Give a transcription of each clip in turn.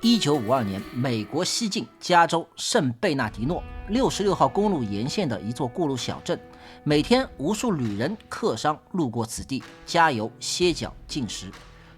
1952年，美国西进加州圣贝纳迪诺66号公路沿线的一座过路小镇，每天无数旅人、客商路过此地，加油、歇脚、进食。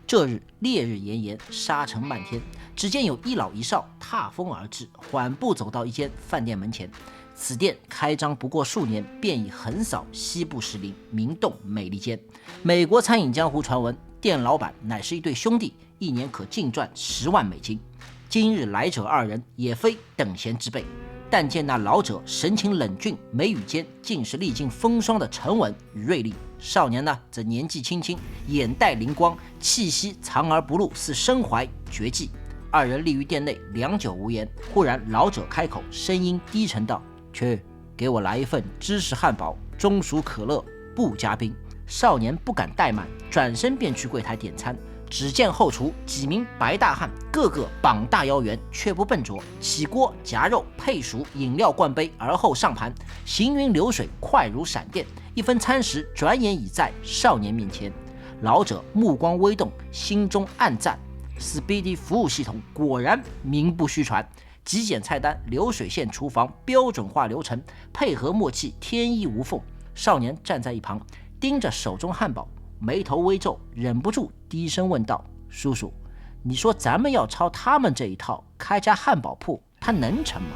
这日烈日炎炎，沙尘漫天，只见有一老一少踏风而至，缓步走到一间饭店门前。此店开张不过数年，便已横扫西部士林、明洞、美利坚。美国餐饮江湖传闻，店老板乃是一对兄弟，一年可净赚10万美金。今日来者二人，也非等闲之辈。但见那老者神情冷峻，眉宇间尽是历经风霜的沉稳与锐利。少年呢，则年纪轻轻，眼带灵光，气息藏而不露，似身怀绝技。二人立于店内，良久无言。忽然老者开口，声音低沉道：“去，给我来一份芝士汉堡，中薯可乐，不加冰。”少年不敢怠慢，转身便去柜台点餐。只见后厨几名白大汉，个个膀大腰圆，却不笨拙，起锅夹肉配熟，饮料灌杯，而后上盘，行云流水，快如闪电。一分餐时，转眼已在少年面前。老者目光微动，心中暗赞：Speedy 服务系统果然名不虚传。极简菜单，流水线厨房，标准化流程，配合默契，天衣无缝。少年站在一旁，盯着手中汉堡，眉头微皱，忍不住低声问道：“叔叔，你说咱们要抄他们这一套，开家汉堡铺，他能成吗？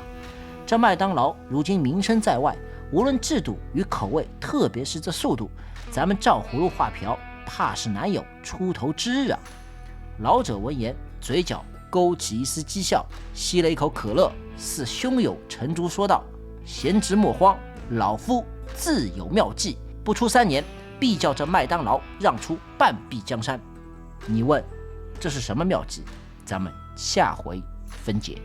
这麦当劳如今名声在外，无论制度与口味，特别是这速度，咱们照葫芦画瓢，怕是难有出头之日啊！”老者闻言，嘴角勾起一丝讥笑，吸了一口可乐，似胸有成竹说道：“闲职莫慌，老夫自有妙计，不出3年，必叫这麦当劳让出半壁江山。”你问这是什么妙计？咱们下回分解。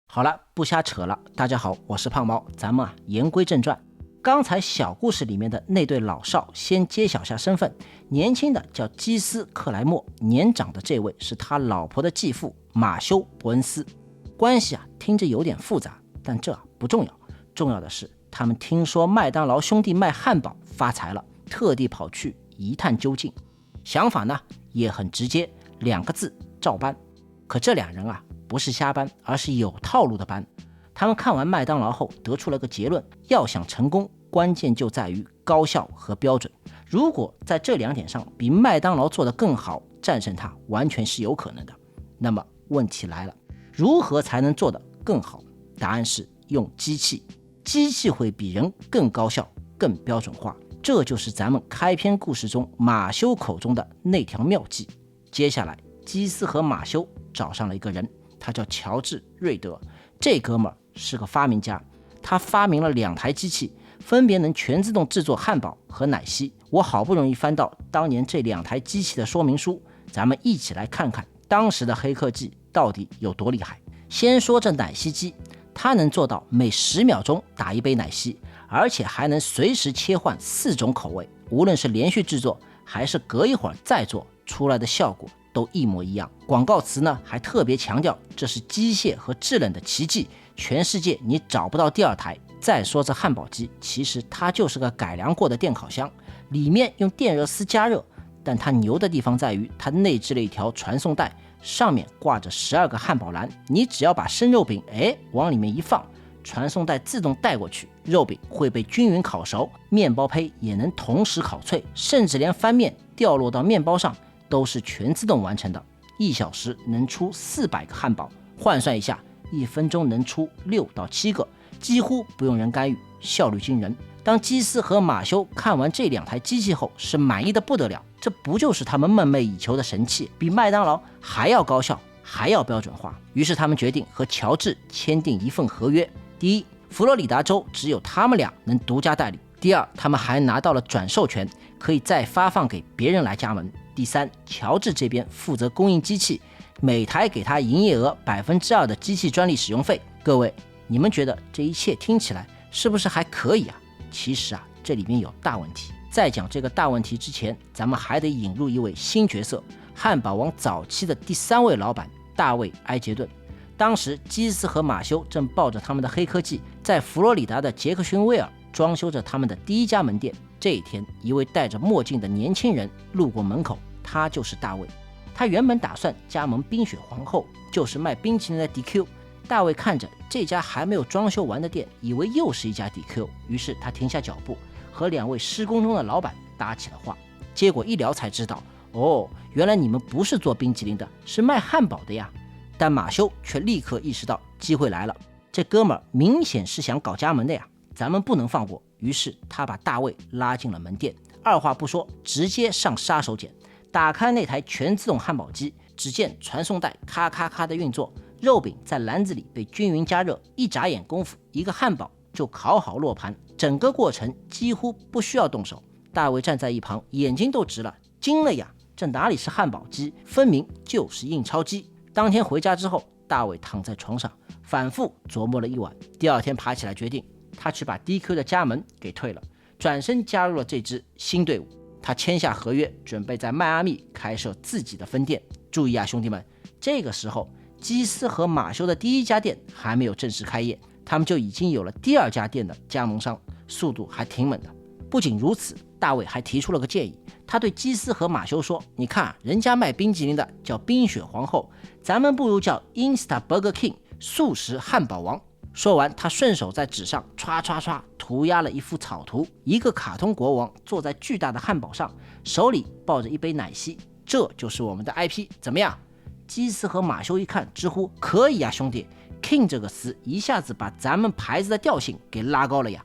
好了，不瞎扯了。大家好，我是胖猫，咱们言归正传。刚才小故事里面的那对老少，先揭晓下身份。年轻的叫基斯·克莱默，年长的这位是他老婆的继父马修·伯恩斯。关系听着有点复杂，但这不重要，重要的是他们听说麦当劳兄弟卖汉堡发财了，特地跑去一探究竟。想法呢也很直接，2个字：照搬。可这2人不是瞎搬，而是有套路的搬。他们看完麦当劳后得出了个结论：要想成功，关键就在于高效和标准。如果在这2点上比麦当劳做得更好，战胜它完全是有可能的。那么问题来了，如何才能做得更好？答案是用机器。机器会比人更高效、更标准化，这就是咱们开篇故事中马修口中的那条妙计。接下来，基斯和马修找上了一个人，他叫乔治·瑞德。这哥们儿是个发明家，他发明了2台机器，分别能全自动制作汉堡和奶昔。我好不容易翻到当年这2台机器的说明书，咱们一起来看看当时的黑科技到底有多厉害。先说这奶昔机，它能做到每10秒钟打一杯奶昔，而且还能随时切换4种口味，无论是连续制作还是隔一会儿再做，出来的效果都一模一样。广告词呢还特别强调这是机械和制冷的奇迹，全世界你找不到第2台。再说这汉堡机，其实它就是个改良过的电烤箱，里面用电热丝加热，但它牛的地方在于它内置了一条传送带，上面挂着12个汉堡篮，你只要把生肉饼往里面一放，传送带自动带过去，肉饼会被均匀烤熟，面包胚也能同时烤脆，甚至连翻面掉落到面包上都是全自动完成的。1小时能出400个汉堡，换算一下，1分钟能出6到7个，几乎不用人干预，效率惊人。当基斯和马修看完这2台机器后，是满意的不得了，这不就是他们梦寐以求的神器，比麦当劳还要高效，还要标准化。于是他们决定和乔治签订一份合约。第一，佛罗里达州只有他们俩能独家代理；第二，他们还拿到了转授权，可以再发放给别人来加盟；第三，乔治这边负责供应机器，每台给他营业额2%的机器专利使用费。各位，你们觉得这一切听起来是不是还可以啊？其实这里面有大问题。在讲这个大问题之前，咱们还得引入一位新角色，汉堡王早期的第3位老板大卫·埃杰顿。当时基斯和马修正抱着他们的黑科技，在佛罗里达的杰克逊威尔装修着他们的第1家门店。这一天，一位戴着墨镜的年轻人路过门口，他就是大卫。他原本打算加盟冰雪皇后，就是卖冰淇淋的 DQ。大卫看着这家还没有装修完的店，以为又是一家 DQ， 于是他停下脚步，和2位施工中的老板搭起了话。结果一聊才知道，哦，原来你们不是做冰淇淋的，是卖汉堡的呀。但马修却立刻意识到机会来了，这哥们儿明显是想搞加盟的呀，咱们不能放过。于是他把大卫拉进了门店，二话不说，直接上杀手锏，打开那台全自动汉堡机，只见传送带咔咔咔的运作，肉饼在篮子里被均匀加热，一眨眼功夫，一个汉堡就烤好落盘，整个过程几乎不需要动手。大卫站在一旁，眼睛都直了，惊了呀，这哪里是汉堡机，分明就是印钞机。当天回家之后，大卫躺在床上反复琢磨了一晚，第二天爬起来决定他去把 DQ 的加盟给退了，转身加入了这支新队伍。他签下合约，准备在迈阿密开设自己的分店。注意啊，兄弟们，这个时候基斯和马修的第一家店还没有正式开业，他们就已经有了第2家店的加盟商，速度还挺猛的。不仅如此，大卫还提出了个建议，他对基斯和马修说，你看人家卖冰淇淋的叫冰雪皇后，咱们不如叫 Insta Burger King 速食汉堡王。说完，他顺手在纸上唰唰唰涂鸦了一幅草图，一个卡通国王坐在巨大的汉堡上，手里抱着一杯奶昔，这就是我们的 IP， 怎么样？基斯和马修一看，直呼可以啊，兄弟 King 这个词一下子把咱们牌子的调性给拉高了呀。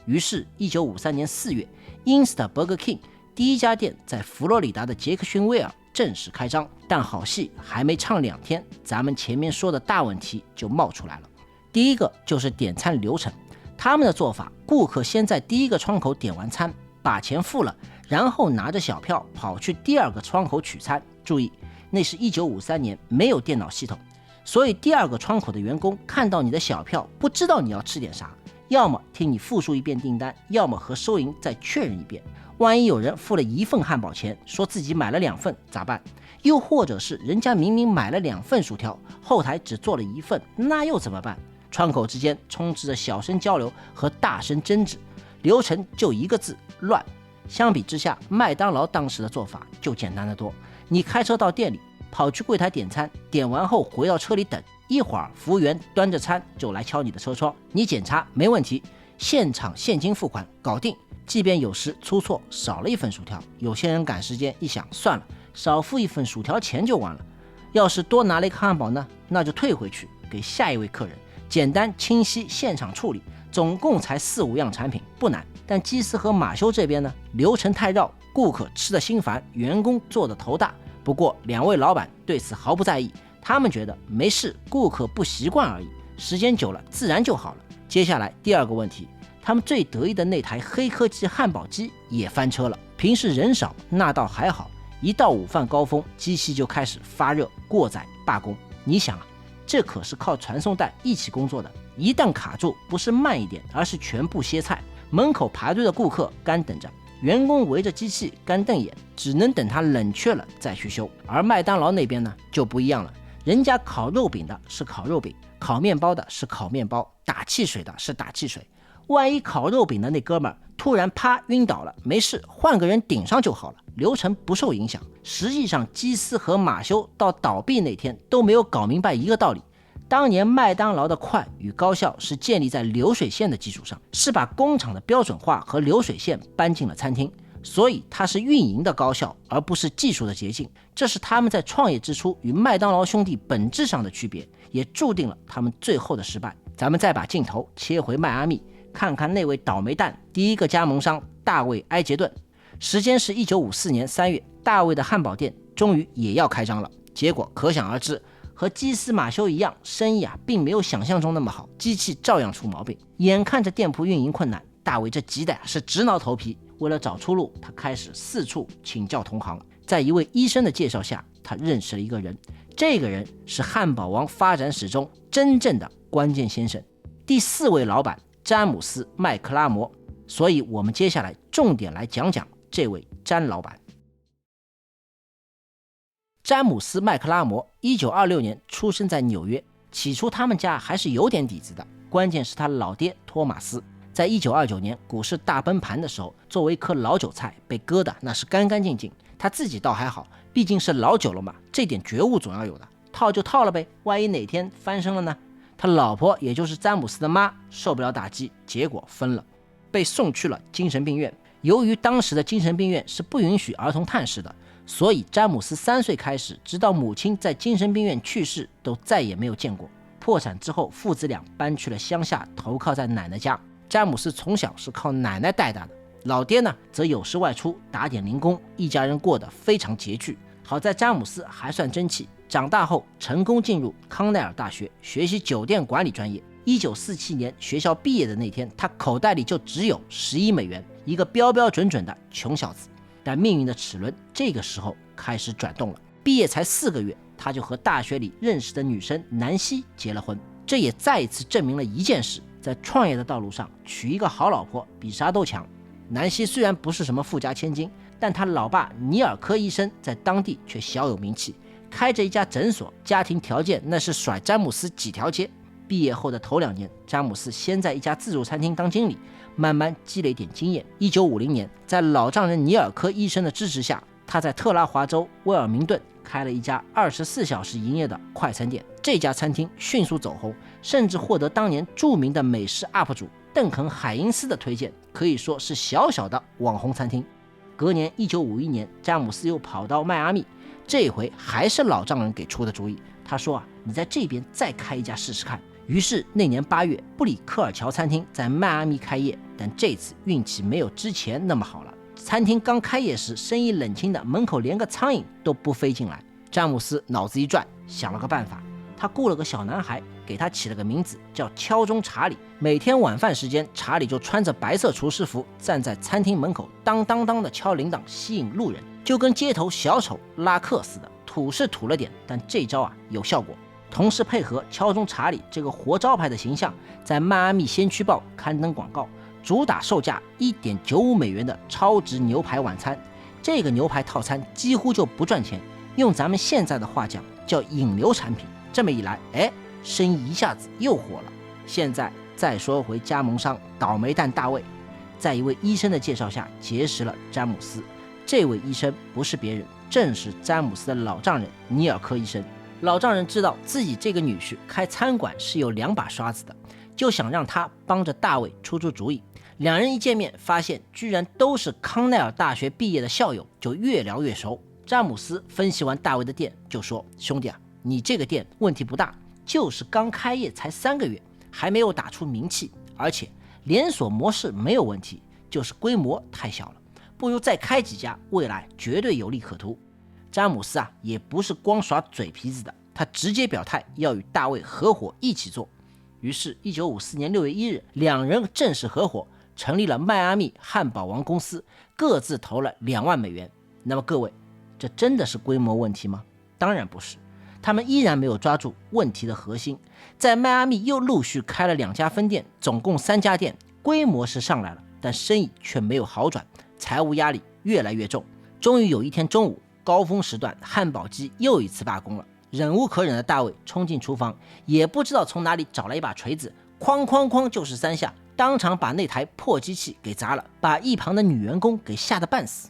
于是1953年4月 Insta Burger King 第1家店在佛罗里达的杰克逊维尔正式开张。但好戏还没唱2天，咱们前面说的大问题就冒出来了。第一个就是点餐流程，他们的做法，顾客先在第1个窗口点完餐，把钱付了，然后拿着小票跑去第2个窗口取餐。注意，那是1953年，没有电脑系统，所以第2个窗口的员工看到你的小票，不知道你要吃点啥，要么听你复述一遍订单，要么和收银再确认一遍。万一有人付了1份汉堡钱，说自己买了2份咋办？又或者是人家明明买了2份薯条，后台只做了1份，那又怎么办？窗口之间充斥着小声交流和大声争执，流程就1个字：乱。相比之下，麦当劳当时的做法就简单得多，你开车到店里，跑去柜台点餐，点完后回到车里等，一会儿服务员端着餐就来敲你的车窗，你检查没问题，现场现金付款搞定。即便有时出错少了1份薯条，有些人赶时间一想，算了，少付1份薯条钱就完了。要是多拿了一个汉堡呢，那就退回去给下一位客人，简单清晰，现场处理，总共才4、5样产品，不难。但基斯和马修这边呢，流程太绕，顾客吃得心烦，员工做得头大。不过2位老板对此毫不在意，他们觉得没事，顾客不习惯而已，时间久了自然就好了。接下来第2个问题，他们最得意的那台黑科技汉堡机也翻车了。平时人少那倒还好，一到午饭高峰，机器就开始发热过载罢工。你想啊，这可是靠传送带一起工作的，一旦卡住，不是慢一点，而是全部歇菜。门口排队的顾客干等着，员工围着机器干瞪眼，只能等它冷却了再去修。而麦当劳那边呢就不一样了，人家烤肉饼的是烤肉饼，烤面包的是烤面包，打汽水的是打汽水。万一烤肉饼的那哥们儿突然啪晕倒了，没事，换个人顶上就好了，流程不受影响。实际上基斯和马修到倒闭那天都没有搞明白一个道理，当年麦当劳的快与高效是建立在流水线的基础上，是把工厂的标准化和流水线搬进了餐厅，所以它是运营的高效，而不是技术的捷径。这是他们在创业之初与麦当劳兄弟本质上的区别，也注定了他们最后的失败。咱们再把镜头切回迈阿密，看看那位倒霉蛋，第1个加盟商大卫·埃杰顿。时间是1954年3月，大卫的汉堡店终于也要开张了。结果可想而知，和基斯马修一样，生意并没有想象中那么好，机器照样出毛病。眼看着店铺运营困难，大卫这急的是直挠头皮。为了找出路，他开始四处请教同行。在一位医生的介绍下，他认识了一个人，这个人是汉堡王发展史中真正的关键先生，第4位老板詹姆斯·麦克拉摩。所以我们接下来重点来讲讲这位詹老板。詹姆斯·麦克拉摩1926年出生在纽约，起初他们家还是有点底子的，关键是他老爹托马斯在1929年股市大崩盘的时候，作为一颗老韭菜被割的那是干干净净。他自己倒还好，毕竟是老酒了嘛，这点觉悟总要有的，套就套了呗，万一哪天翻身了呢？他老婆也就是詹姆斯的妈受不了打击，结果分了，被送去了精神病院。由于当时的精神病院是不允许儿童探视的，所以詹姆斯3岁开始，直到母亲在精神病院去世，都再也没有见过。破产之后，父子俩搬去了乡下，投靠在奶奶家。詹姆斯从小是靠奶奶带大的，老爹呢则有时外出打点零工，一家人过得非常拮据。好在詹姆斯还算争气，长大后成功进入康奈尔大学学习酒店管理专业。1947年学校毕业的那天，他口袋里就只有11美元，一个标标准准的穷小子。但命运的齿轮这个时候开始转动了。毕业才4个月，他就和大学里认识的女生南希结了婚。这也再一次证明了一件事，在创业的道路上，娶一个好老婆比啥都强。南希虽然不是什么富家千金，但他老爸尼尔科医生在当地却小有名气，开着一家诊所，家庭条件那是甩詹姆斯几条街。毕业后的头2年，詹姆斯先在一家自助餐厅当经理，慢慢积累点经验。1950年，在老丈人尼尔科医生的支持下，他在特拉华州威尔明顿开了一家24小时营业的快餐店。这家餐厅迅速走红，甚至获得当年著名的美食 UP 主邓肯·海因斯的推荐，可以说是小小的网红餐厅。隔年1951年，詹姆斯又跑到迈阿密，这回还是老丈人给出的主意。他说你在这边再开一家试试看。于是那年8月，布里克尔桥餐厅在迈阿密开业，但这次运气没有之前那么好了。餐厅刚开业时，生意冷清的门口连个苍蝇都不飞进来。詹姆斯脑子一转，想了个办法，他雇了个小男孩，给他起了个名字叫敲钟查理。每天晚饭时间，查理就穿着白色厨师服，站在餐厅门口当当当的敲铃铛，吸引路人，就跟街头小丑拉客似的。土是土了点，但这招有效果。同时配合敲钟查理这个活招牌的形象，在迈阿密先驱报刊登广告，主打售价1.95美元的超值牛排晚餐。这个牛排套餐几乎就不赚钱，用咱们现在的话讲叫引流产品。这么一来，生意一下子又火了。现在再说回加盟商倒霉蛋大卫，在一位医生的介绍下结识了詹姆斯。这位医生不是别人，正是詹姆斯的老丈人尼尔科医生。老丈人知道自己这个女婿开餐馆是有2把刷子的，就想让他帮着大卫出主意。两人一见面，发现居然都是康奈尔大学毕业的校友，就越聊越熟。詹姆斯分析完大卫的店，就说：兄弟你这个店问题不大，就是刚开业才3个月，还没有打出名气，而且连锁模式没有问题，就是规模太小了，不如再开几家，未来绝对有利可图。詹姆斯也不是光耍嘴皮子的，他直接表态要与大卫合伙一起做。于是1954年6月1日，两人正式合伙，成立了迈阿密汉堡王公司，各自投了2万美元。那么各位，这真的是规模问题吗？当然不是，他们依然没有抓住问题的核心。在迈阿密又陆续开了2家分店，总共3家店，规模是上来了，但生意却没有好转，财务压力越来越重。终于有一天中午，高峰时段，汉堡机又一次罢工了。忍无可忍的大卫冲进厨房，也不知道从哪里找来一把锤子，哐哐哐就是3下，当场把那台破机器给砸了，把一旁的女员工给吓得半死。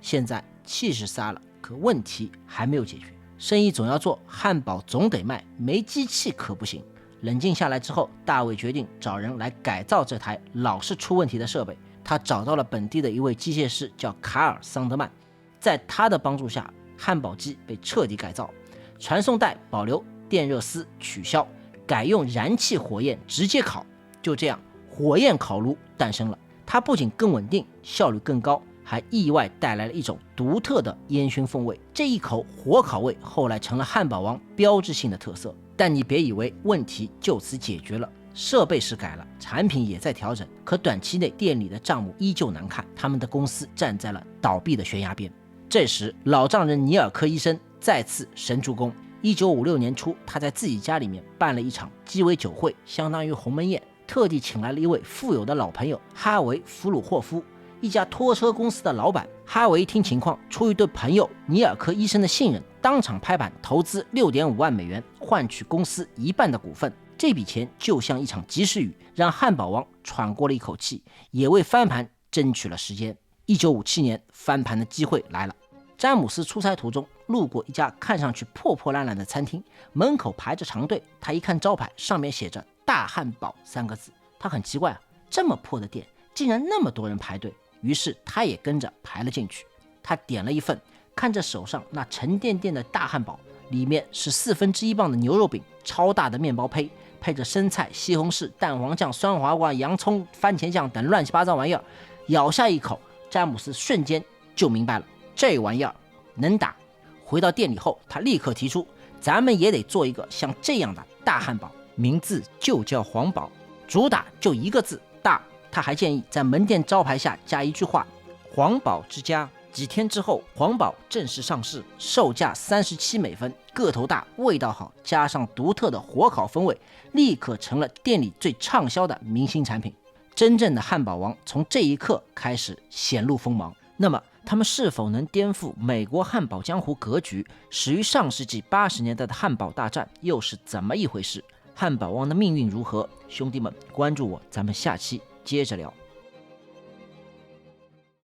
现在气是撒了，可问题还没有解决，生意总要做，汉堡总得卖，没机器可不行。冷静下来之后，大卫决定找人来改造这台老是出问题的设备。他找到了本地的一位机械师，叫卡尔·桑德曼。在他的帮助下，汉堡机被彻底改造，传送带保留，电热丝取消，改用燃气火焰直接烤。就这样，火焰烤炉诞生了。它不仅更稳定，效率更高，还意外带来了一种独特的烟熏风味。这一口火烤味后来成了汉堡王标志性的特色。但你别以为问题就此解决了，设备是改了，产品也在调整，可短期内店里的账目依旧难看，他们的公司站在了倒闭的悬崖边。这时老丈人尼尔科医生再次神助攻。1956年初，他在自己家里面办了一场鸡尾酒会，相当于鸿门宴，特地请来了一位富有的老朋友哈维·弗鲁霍夫，一家拖车公司的老板。哈维一听情况，出于对朋友尼尔科医生的信任，当场拍板投资6.5万美元，换取公司1半的股份。这笔钱就像一场及时雨，让汉堡王喘过了一口气，也为翻盘争取了时间。1957年，翻盘的机会来了。詹姆斯出差途中路过一家看上去破破烂烂的餐厅，门口排着长队。他一看招牌，上面写着大汉堡3个字，他很奇怪啊，这么破的店竟然那么多人排队，于是他也跟着排了进去。他点了一份，看着手上那沉甸甸的大汉堡，里面是1/4磅的牛肉饼，超大的面包胚，配着生菜、西红柿、蛋黄酱、酸黄瓜、洋葱、番茄酱等乱七八糟玩意儿。咬下一口，詹姆斯瞬间就明白了，这玩意儿能打。回到店里后，他立刻提出，咱们也得做一个像这样的大汉堡，名字就叫皇堡，主打就1个字，大。他还建议在门店招牌下加一句话，皇堡之家。几天之后，皇堡正式上市，售价37美分，个头大，味道好，加上独特的火烤风味，立刻成了店里最畅销的明星产品。真正的汉堡王从这一刻开始显露锋芒。那么他们是否能颠覆美国汉堡江湖格局？始于上世纪80年代的汉堡大战又是怎么一回事？汉堡王的命运如何？兄弟们，关注我，咱们下期接着聊。